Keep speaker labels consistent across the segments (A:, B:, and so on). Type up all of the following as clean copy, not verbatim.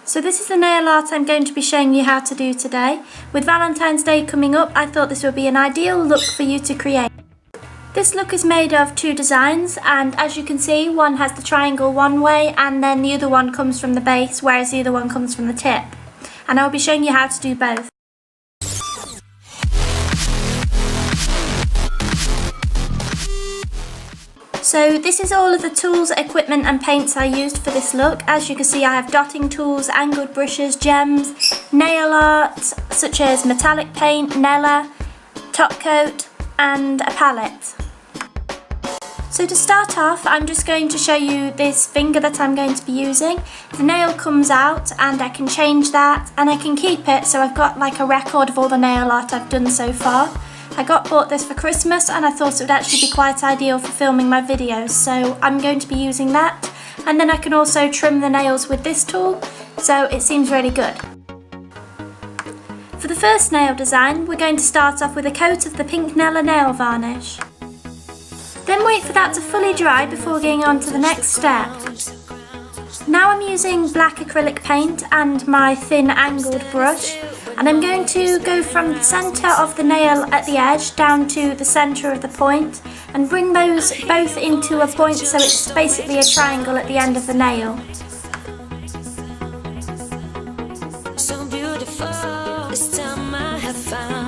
A: So this is the nail art I'm going to be showing you how to do today. With Valentine's Day coming up, I thought this would be an ideal look for you to create. This look is made of two designs, and as you can see, one has the triangle one way and then the other one comes from the base, whereas the other one comes from the tip. And I'll be showing you how to do both. So this is all of the tools, equipment and paints I used for this look. As you can see, I have dotting tools, angled brushes, gems, nail art such as metallic paint, Nella, top coat and a palette. So to start off, I'm just going to show you this finger that I'm going to be using. The nail comes out and I can change that and I can keep it, so I've got like a record of all the nail art I've done so far. I bought this for Christmas and I thought it would actually be quite ideal for filming my videos, so I'm going to be using that. And then I can also trim the nails with this tool, so it seems really good. For the first nail design, we're going to start off with a coat of the pink Nella nail varnish. Then wait for that to fully dry before going on to the next step. Now I'm using black acrylic paint and my thin angled brush, and I'm going to go from the centre of the nail at the edge down to the centre of the point and bring those both into a point so it's basically a triangle at the end of the nail.
B: So beautiful, this time I have found.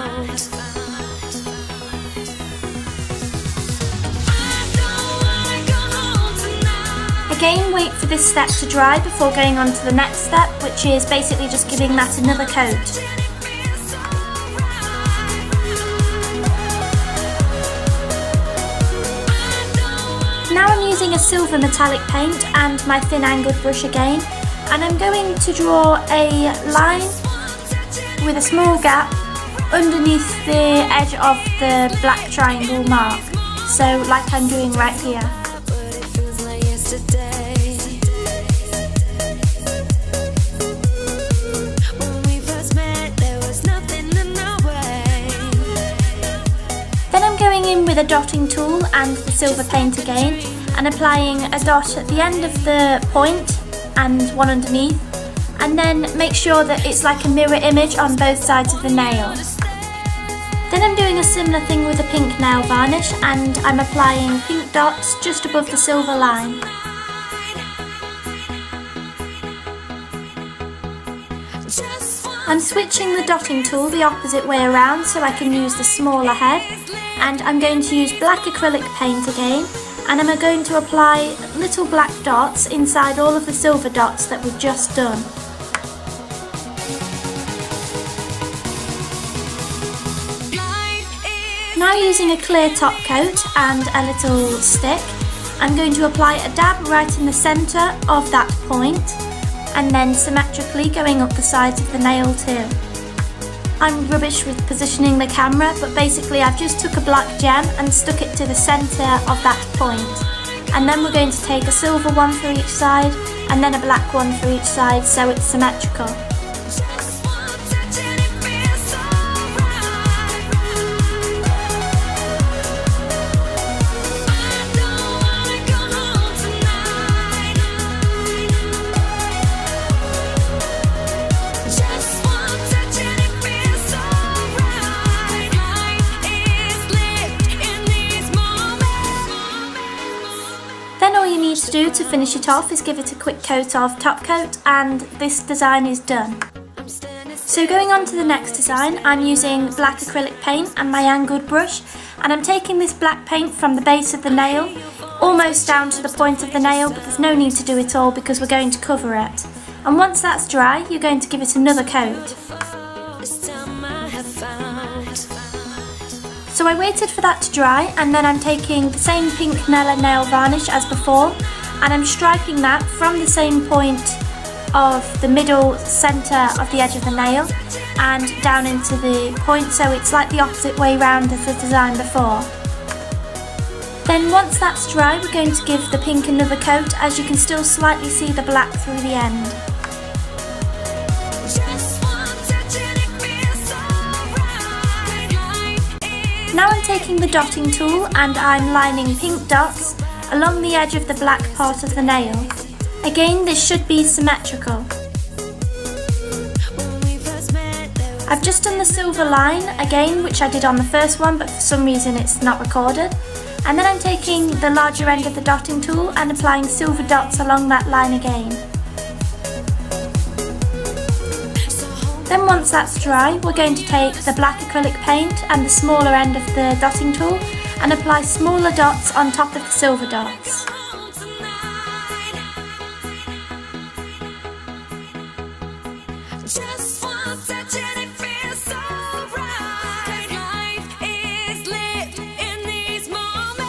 A: Again, wait for this step to dry before going on to the next step, which is basically just giving that another coat. Now I'm using a silver metallic paint and my thin angled brush again, and I'm going to draw a line with a small gap underneath the edge of the black triangle mark, so like I'm doing right here. With a dotting tool and the silver paint again, and applying a dot at the end of the point and one underneath, and then make sure that it's like a mirror image on both sides of the nail. Then I'm doing a similar thing with a pink nail varnish, and I'm applying pink dots just above the silver line. I'm switching the dotting tool the opposite way around so I can use the smaller head, and I'm going to use black acrylic paint again, and I'm going to apply little black dots inside all of the silver dots that we've just done. Now using a clear top coat and a little stick, I'm going to apply a dab right in the centre of that point, and then symmetrically going up the sides of the nail too. I'm rubbish with positioning the camera, but basically I've just took a black gem and stuck it to the centre of that point. And then we're going to take a silver one for each side and then a black one for each side so it's symmetrical. To do to finish it off is give it a quick coat of top coat, and this design is done. So going on to the next design, I'm using black acrylic paint and my angled brush, and I'm taking this black paint from the base of the nail almost down to the point of the nail, but there's no need to do it all because we're going to cover it. And once that's dry, you're going to give it another coat. So I waited for that to dry, and then I'm taking the same pink Nella nail varnish as before, and I'm striking that from the same point of the middle centre of the edge of the nail and down into the point, so it's like the opposite way round as the design before. Then once that's dry, we're going to give the pink another coat, as you can still slightly see the black through the end. Now I'm taking the dotting tool and I'm lining pink dots along the edge of the black part of the nail. Again, this should be symmetrical. I've just done the silver line again, which I did on the first one, but for some reason it's not recorded. And then I'm taking the larger end of the dotting tool and applying silver dots along that line again. Then once that's dry, we're going to take the black acrylic paint and the smaller end of the dotting tool and apply smaller dots on top of the silver dots.
B: Just one touch and it feels so right. Life is lived in these moments.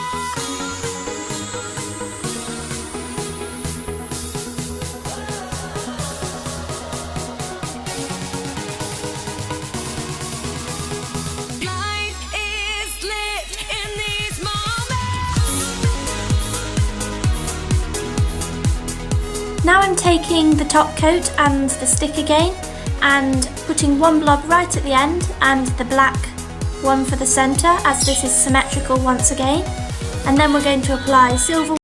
B: Life is lived in these moments.
A: Now I'm taking the top coat and the stick again and putting one blob right at the end and the black one for the centre, as this is symmetrical once again, and then we're going to apply silver